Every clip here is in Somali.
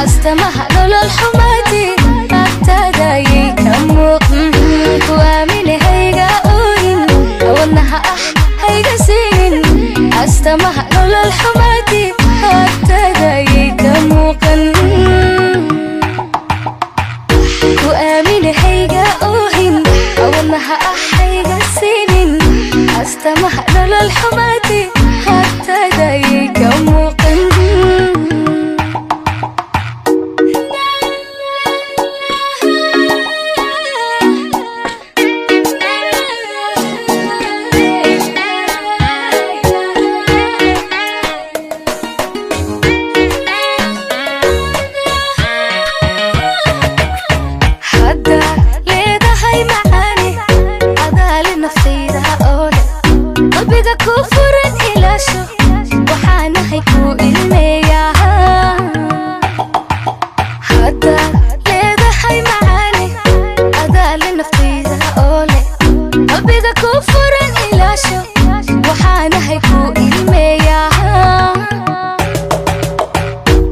astamaha nolol xumaati agtaadayay ka muuqan ku aaminahayga oohin wadnaha hayga siinin astamaha nolol xumaati agtaadayay ka muuqan ku aaminahayga oohin wadnaha hayga siinin astamaha nolol xumaati agtaadayay ka muuqan كفرت إلى شو وحانا هيكو إلميا حدا ليدا هاي معاني أدا لنفطيها أولي قلبي دا كفرت إلى شو وحانا هيكو إلميا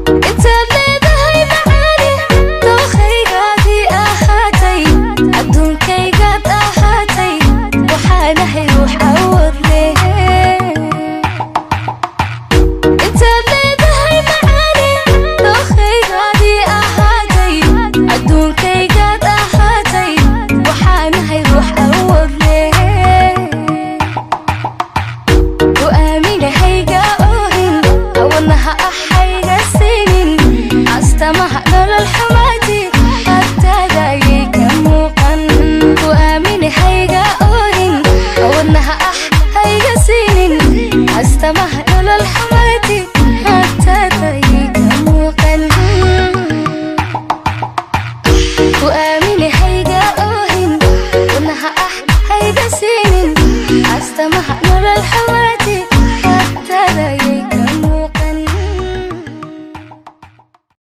انت ليدا هاي معاني دوخي قادي أهاتي أدون كي قاد أهاتي وحانا هيروح أود ليه astamaha nolol xumaati agtaadayay ka muuqan ku aaminahayga oohin wadnaha hayga siinin astamaha nolol xumaati agtaadayay ka muuqan ku aaminahayga oohin wadnaha hayga siinin astamaha